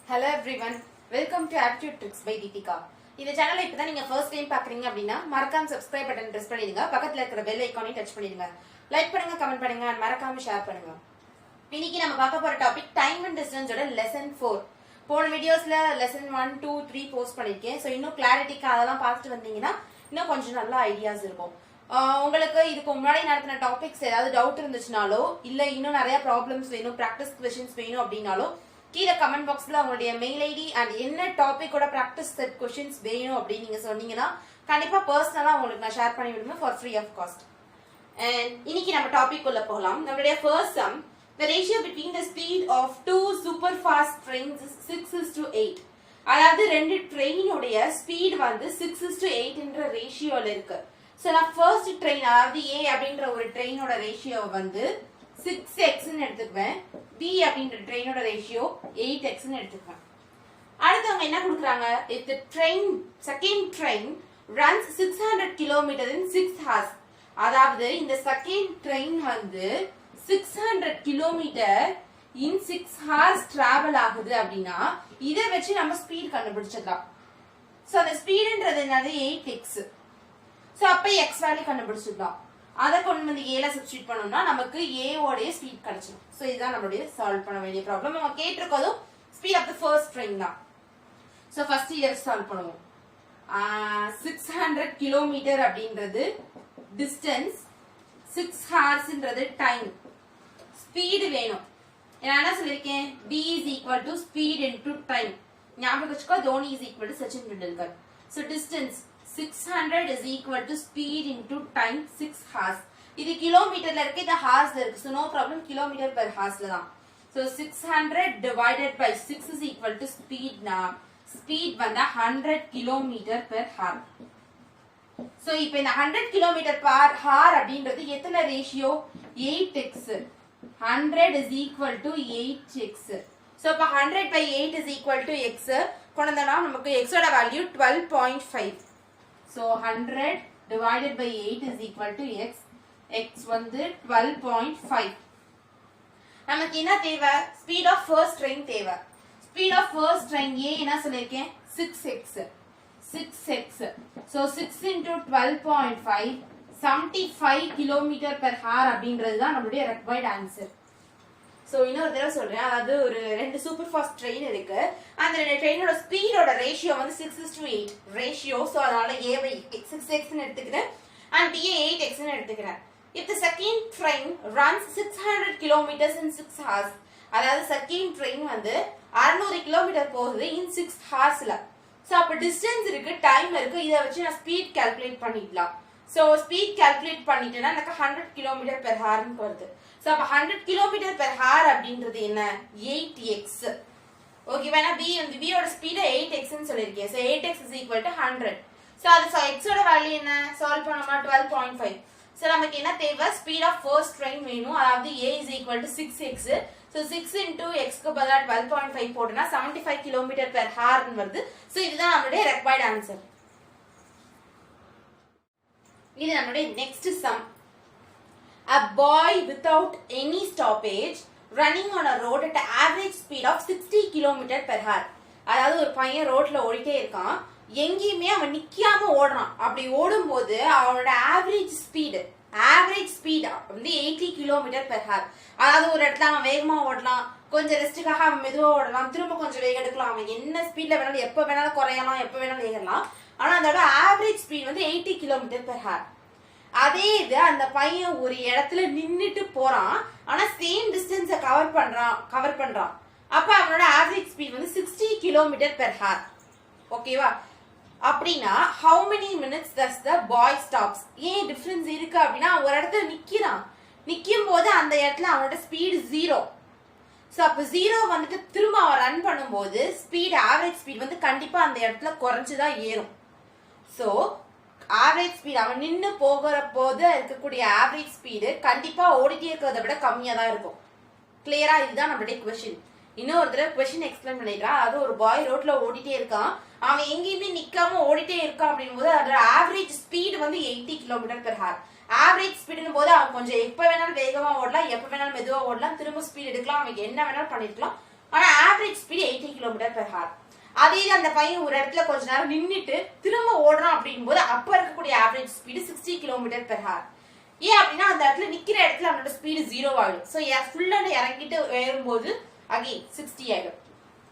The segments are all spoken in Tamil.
Hello everyone, welcome to Aptitude Tricks by Deepika. இந்த சேனலை இப்பதான் நீங்க ஃபர்ஸ்ட் டைம் பாக்குறீங்க அப்படின்னா மறக்காம subscribe பட்டன் பிரஸ் பண்ணிடுங்க. பக்கத்துல இருக்கிற பெல் ஐகானையும் டச் பண்ணிடுங்க. லைக் பண்ணுங்க, கமெண்ட் பண்ணுங்க, and மறக்காம ஷேர் பண்ணுங்க. இன்னைக்கு நம்ம பார்க்க போற டாபிக் டைம் அண்ட் டிஸ்டன்ஸோட லெசன் 4. போன வீடியோஸ்ல லெசன் 1, 2, 3 போஸ்ட் பண்ணிருக்கேன். சோ இன்னும் கிளாரிட்டிக்கு அதெல்லாம் பார்த்துட்டு வந்தீங்கன்னா இன்னும் கொஞ்சம் நல்ல ஐடியாஸ் இருக்கும். உங்களுக்கு இதுக்கு முன்னாடி நடத்தின டாபிக்ஸ் ஏதாவது டவுட் இருந்துச்சுனாலோ இல்ல இன்னும் நிறைய ப்ராப்ளம்ஸ் வேணும், பிராக்டிஸ் क्वेश्चंस வேணும் அப்படினாலோ கீழ கமெண்ட் பாக்ஸ்ல உங்களுடைய மெயில் ஐடி அண்ட் என்ன டாபிக்கோட பிராக்டிஸ் செட் क्वेश्चंस வேணும் அப்படி நீங்க சொன்னீங்கன்னா கண்டிப்பா பர்சனலா உங்களுக்கு நான் ஷேர் பண்ணி விடுவேன் for free of cost. And இன்னைக்கு நம்ம டாபிக் உள்ள போகலாம். நம்மளுடைய first sum, the ratio between the speed of two super fast trains is 6:8. அதாவது ரெண்டு ட்ரெயினோட ஸ்பீட் வந்து 6:8 என்ற ரேஷியோல இருக்கு. சோ நான் ஃபர்ஸ்ட் ட்ரெயின் அதாவது A அப்படிங்கற ஒரு ட்ரெயினோட ரேஷியோ வந்து 6x ன்னு எடுத்துக்குவேன். B அப்படிங்கற ட்ரெயினோட ரேஷியோ 8x ன்னு எடுத்துக்குவேன். அடுத்தவங்க என்ன கொடுக்கறாங்க? If the second train runs 600 km in 6 hours. அதாவது இந்த செகண்ட் ட்ரெயின் வந்து 600 km in 6 hours டிராவல் ஆகுது அப்படின்னா இத வச்சு நம்ம ஸ்பீட் கண்டுபிடிச்சிடலாம். சோ அந்த ஸ்பீட்ன்றது என்னது 8x. சோ அப்ப x வேல்யூ கண்டுபிடிச்சிடலாம். அத கொண்டு வந்து a ல சப்ஸ்டிட்யூட் பண்ணோம்னா நமக்கு a ஓட ஸ்பீட் கிடைச்சிடும். சோ இதுதான் நம்மளுடைய சால்வ் பண்ண வேண்டிய ப்ராப்ளம். நம்ம கேட்டிருக்கோம் speed of the first train தான். சோ ஃபர்ஸ்ட் இயர் சால்வ் பண்ணுவோம். 600 km அப்படின்றது டிஸ்டன்ஸ், 6 ஹார்ஸ்ன்றது டைம், ஸ்பீட் வேணும். நான் என்ன சொல்லிருக்கேன்? b is equal to speed into time. ஞாபகம் வச்சுக்கோ, Dhoni is equal to Sachin Tendulkar. So distance 600 is equal to speed into time 6 hours. இது கிலோமீட்டர்ல இருக்கு, இது ஹார்ஸ்ல இருக்கு. So no problem, kilometre per ஹார்ஸ்ல தான். So 600 divided by 6 is equal to speed. na speed வந்து 100 km per hour. So இப்போ இந்த 100 km per hour அப்படின்றது எத்தனை ratio? 8x. 100 is equal to 8x. So இப்போ 100 by 8 is equal to x. Kondhana நமக்கு x ஓட value 12.5. So 100 divided by 8 is equal to x. x வந்து 12.5. நமக்கு என்ன தேவை? ஸ்பீட் ஆஃப் ஃபர்ஸ்ட் ட்ரெயின் தேவை. Speed of first train a என்ன சொல்லிருக்கேன்? 6x. 6x. So 6 into 12.5 75 km per hour அப்படின்றது தான் நம்மளுடைய required answer. சோ இன்னொரு தடவை சொல்றேன். அதாவது ஒரு ரெண்டு சூப்பர் ஃபாஸ்ட் ட்ரெயின் இருக்கு. அந்த ரெண்டு ட்ரெயினோட ஸ்பீடோட ரேஷியோ வந்து 6:8 ரேஷியோ. சோ அதனால a வை 6x ன்னு எடுத்துக்கிறேன் and b 8x ன்னு எடுத்துக்கிறேன். If the second train runs 600 km in 6 hours, அதாவது செகண்ட் ட்ரெயின் வந்து 600 km போகுது in 6 hoursல. சோ அப்ப டிஸ்டன்ஸ் இருக்கு, டைம் இருக்கு. இத வச்சு நான் ஸ்பீட் கால்குலேட் பண்ணிடலாம். சோ ஸ்பீட் கால்குலேட் பண்ணிட்டேன்னா எனக்கு 100 km per hour ன்னு வருது. சோ அப்ப 100 km per hour அப்படின்றது என்ன? 8x. ஓகேவா? நான் b ஓட ஸ்பீட் 8x ன்னு சொல்லிருக்கேன். So 8x is equal to 100. So அது x ஓட வேல்யூ என்ன? சால்வ் பண்ணோம்னா 12.5. சோ நமக்கு என்ன தேவை? ஸ்பீட் ஆஃப் ஃபர்ஸ்ட் ட்ரெயின் வேணும். அதாவது a is equal to 6x. So 6 into x க்கு பதிலா 12.5 போட்டனா 75 km per hour ன்னு வருது. சோ இதுதான் நம்மளுடைய required answer. இது நம்மளுடைய next sum. A boy without any stoppage running on a road at an average speed of 60 km per hour. அதாவது ஒரு பையன் ரோட்ல ஓடிட்டே இருக்கான், எங்கேயுமே அவன் நிக்காம ஓடுறான். அப்படி ஓடும்போது அவனோட ஆவரேஜ் ஸ்பீட் வந்து 80 km per hour. அதாவது ஒரு இடத்துல அவன் வேகமா ஓடலாம், கொஞ்சம் ரெஸ்டுக்காக அவன் மெதுவா ஓடலாம், திரும்ப கொஞ்சம் வேகம் எடுக்கலாம். அவன் என்ன ஸ்பீட்ல வேணாலும் எப்ப வேணாலும் குறையலாம், எப்ப வேணாலும் ஏறலாம். ஆனா அதோட ஆவரேஜ் ஸ்பீட் வந்து 80 km per hour. அதே இது அந்த பையன் ஒரு இடத்துல நின்னுட்டு போறான், ஆனா சேம் டிஸ்டன்ஸ கவர் பண்றான். அப்ப அவனோட ஆவரேஜ் ஸ்பீட் வந்து 60 km per hour. ஓகேவா? அப்படின்னா how many minutes does the boy stops? ஏன் டிஃபரன்ஸ் இருக்கு அப்படின்னா ஒரு இடத்துல நிக்கும் போது அந்த இடத்துல அவனோட ஸ்பீட் 0. சோ அப்ப 0 வந்துட்டு திரும்ப அவன் ரன் பண்ணும்போது ஸ்பீட் ஆவரேஜ் ஸ்பீட் வந்து கண்டிப்பா அந்த இடத்துல குறைஞ்சுதான் ஏறும். சோ ஆவரேஜ் ஸ்பீட் அவன் நின்னு போகிற போது இருக்கக்கூடிய ஆவரேஜ் ஸ்பீடு கண்டிப்பா ஓடிட்டே இருக்கிறத விட கம்மியா தான் இருக்கும். கிளியரா? இதுதான் நம்மளுடைய கொஸ்டின். இன்னொரு தடவை கொஸ்டின் எக்ஸ்பிளைன் பண்ணிடுறான். அது ஒரு பாய் ரோட்ல ஓடிட்டே இருக்கான், அவன் எங்கேயுமே நிக்காம ஓடிட்டே இருக்கான். அப்படின் போது அதோட ஆவரேஜ் ஸ்பீடு வந்து 80 km per hour. ஆவரேஜ் ஸ்பீடுன்னு போது அவன் கொஞ்சம் எப்ப வேணாலும் வேகமா ஓடலாம், எப்ப வேணாலும் மெதுவா ஓடலாம், திரும்ப ஸ்பீட் எடுக்கலாம், அவன் என்ன வேணாலும் பண்ணிருக்கலாம். ஆனா ஆவரேஜ் ஸ்பீட் 80 km km/h. அதே அந்த பையன் ஒரு இடத்துல கொஞ்ச நேரம் நின்னுட்டு திரும்ப ஓடுறான் அப்படிங்கும்போது அப்ப இருக்கக்கூடிய ஆவரேஜ் ஸ்பீடு 60 km/h. ஏன் அப்படின்னா அந்த இடத்துல நிக்கிற இடத்துல அவனோட ஸ்பீடு 0 ஆயிடும். சோ ஃபுல்லா இறங்கிட்டு ஏறும்போது அகைன் 60 ஆயிடும்.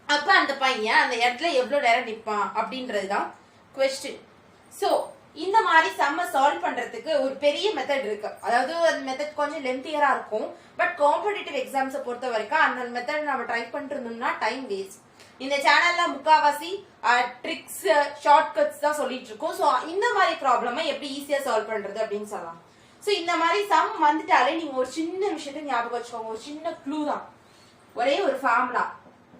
அப்ப அந்த பையன் அந்த இடத்துல எவ்வளவு நேரம் நிப்பான் அப்படின்றதுதான் क्वेश्चन. சோ இந்த மாதிரி சம்ம சால்வ் பண்றதுக்கு ஒரு பெரிய மெத்தட் இருக்கு. அதாவது அந்த மெத்தட் கொஞ்சம் லென்த்தியரா இருக்கும். பட் காம்படிட்டிவ் எக்ஸாம்ஸை பொறுத்த வரைக்கும் அந்த மெத்தட் நம்ம ட்ரை பண்ணிட்டு இருந்தோம்னா டைம் வேஸ்ட். இந்த சேனல்ல முக்காவாசி ட்ரிக்ஸ் ஷார்ட்கட்ஸ் தான் சொல்லிட்டு இருக்கோம். சோ இந்த மாதிரி ப்ராப்ளமை எப்படி ஈஸியா சால்வ் பண்றது அப்படின்னு சொல்லலாம். சோ இந்த மாதிரி சம் வந்துட்டாலே நீங்க ஒரு சின்ன விஷயத்த ஞாபகம் வச்சுக்கோங்க. ஒரு சின்ன க்ளூ தான். ஒரே ஒரு ஃபார்முலா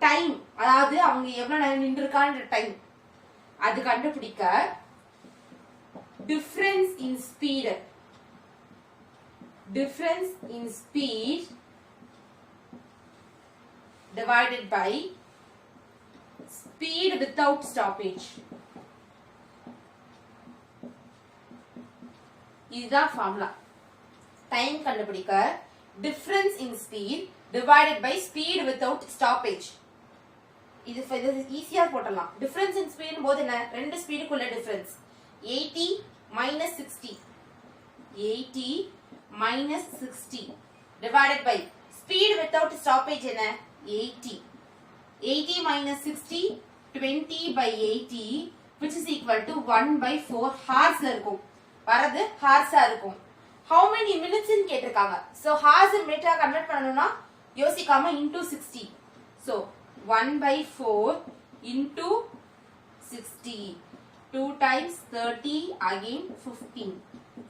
டைம், அதாவது அவங்க எவ்வளவு நேரம் நின்று இருக்கான்ற டைம் அது கண்டுபிடிக்க difference in speed divided by speed without stoppage. இதுதான் ஃபார்முலா. டைம் கண்டுபிடிக்க difference in speed divided by speed without stoppage. இது ஈஸியா போடலாம். difference in speed போது என்ன, ரெண்டு ஸ்பீடுக்குள்ள difference 80 minus 60 divided by speed without stoppage என்ன 80 minus 60 20 by 80 which is equal to 1/4 hours இருக்கும். வரது ஹார்ஸா இருக்கும். how many minutes ன்னு கேட்டிருக்காங்க. so hours minute கன்வர்ட் பண்ணனும்னா யோசிக்காம into 60. so 1/4 into 60 2 times 30 again 15.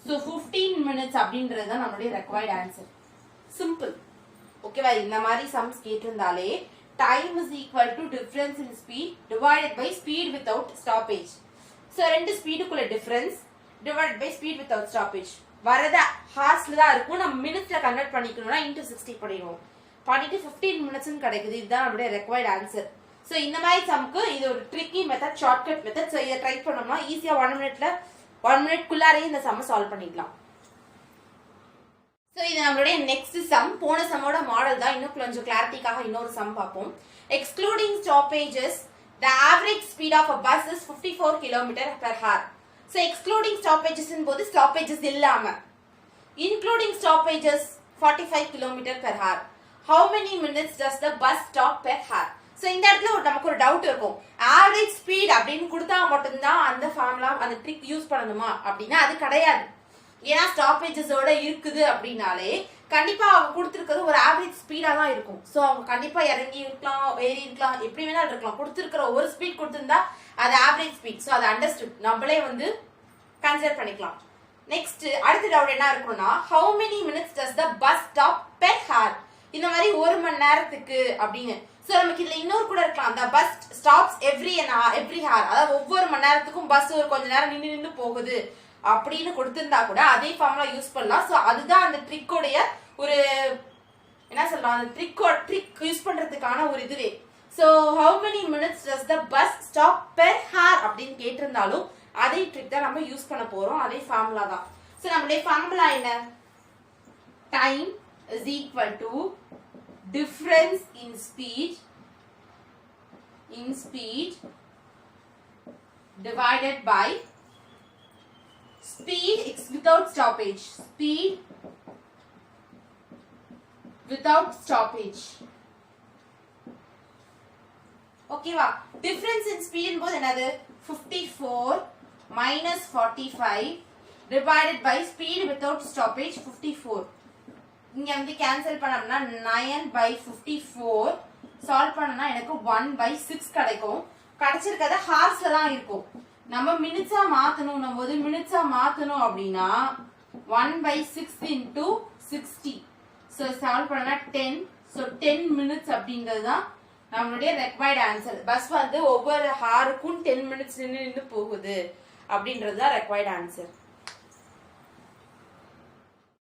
so 15 minutes அப்படின்றது தான் நம்மளுடைய required answer. simple. ஓகேவா? இந்த மாதிரி sums கேட்டிருந்தாலே time is equal to difference in speed divided by speed without stoppage. so ரெண்டு ஸ்பீடுக்குள்ள difference divided by speed without stoppage. வரத ஹார்ஸ்ல தான் இருக்கும். நம்ம மினிட்ஸ்ல கன்வர்ட் பண்ணிக்கணும்னா into 60 பண்ணிடுவோம். பண்ணிட்டு 15 minutes ன்னு கிடைக்குது. இதுதான் நம்மளுடைய required answer. சோ இந்த மாதிரி சம்க்கு இது ஒரு tricky method, shortcut method. So இத ட்ரை பண்ணோம்னா ஈஸியா 1 மினிட் குள்ளாரே இந்த சம்ம சால்வ் பண்ணிடலாம். சோ இது நம்மளுடைய நெக்ஸ்ட் சம். போன சம்மோட மாடல் தான். இன்னும் கொஞ்சம் கிளாரிட்டிக்காக இன்னொரு சம் பார்ப்போம். Excluding stoppages the average speed of a bus is 54 km/h. So excluding stoppages ன் போது ஸ்டாப்பேजेस இல்லாம including stoppages 45 km/h. how many minutes does the bus stop per hour? So இந்த இடத்துல நமக்கு ஒரு டவுட் இருக்கும். ஆவரேஜ் ஸ்பீட் அப்படின்னு கொடுத்தா மட்டும்தான் அந்த ஃபார்முலா அந்த ட்ரிக் யூஸ் பண்ணணுமா அப்படின்னா அது கிடையாது. ஏன்னா ஸ்டாப்பேஜஸோட இருக்குது அப்படின்னாலே கண்டிப்பா அவங்க கொடுத்துருக்கிறது ஒரு ஆவரேஜ் ஸ்பீடா தான் இருக்கும். சோ அவங்க கண்டிப்பா இறங்கி இருக்கலாம், ஏறி இருக்கலாம், எப்படி வேணாலும் இருக்கலாம். கொடுத்துருக்கிற ஒரு ஸ்பீட் கொடுத்திருந்தா அது ஆவரேஜ் ஸ்பீட். சோ அது அண்டர்ஸ்டுட், நம்மளே கன்சிடர் பண்ணிக்கலாம். நெக்ஸ்ட் அடுத்த டவுட் என்ன இருக்கும்னா how many minutes does the bus stop per hour? இந்த மாதிரி ஒரு மணி நேரத்துக்கு அப்படின்னு. சோ நமக்கு இதுல இன்னொரு கூட இருக்கலாம். the bus stops every hour, அதாவது ஒவ்வொரு மணி நேரத்துக்கும் பஸ் ஒரு கொஞ்ச நேரம் நின்னு போகுது அப்படின்னு கொடுத்திருந்தா கூட அதே ஃபார்முலா யூஸ் பண்ணலாம். சோ அதுதான் அந்த ட்ரிக்கோடைய ஒரு என்ன சொல்லலாம், அந்த ட்ரிக் யூஸ் பண்றதுக்கான ஒரு இதுவே. So how many minutes does the bus stop per hour அப்படின்னு கேட்டிருந்தாலும் அதே ட்ரிக் தான் நம்ம யூஸ் பண்ண போறோம். அதே ஃபார்முலா தான். சோ நம்மளுடைய ஃபார்முலா என்ன, time is equal to difference in speed divided by speed without stoppage. ஓகேவா? difference in speed போது என்னது 54 minus 45 divided by speed without stoppage 54. இங்க கேன்சல் பண்ணோம்னா 9/54 சால்வ் பண்ணனா எனக்கு 1/6 கிடைக்கும். கிடைச்சிருக்கிறது ஹார்ஸ்ல தான் இருக்கும். நம்ம மினிட்ஸா மாத்தணும் போது மினிட்ஸா மாத்தணும் அப்படின்னா 1/6 into 60. சோ சால்வ் பண்ணனா 10. சோ 10 minutes அப்படிங்கிறது தான் நம்மளுடைய ரெக்வயர்ட் ஆன்சர். பஸ் ஒவ்வொரு ஹாருக்கும் 10 minutes நின்னு போகுது அப்படின்றது தான் ரெக்வயர்ட் ஆன்சர்.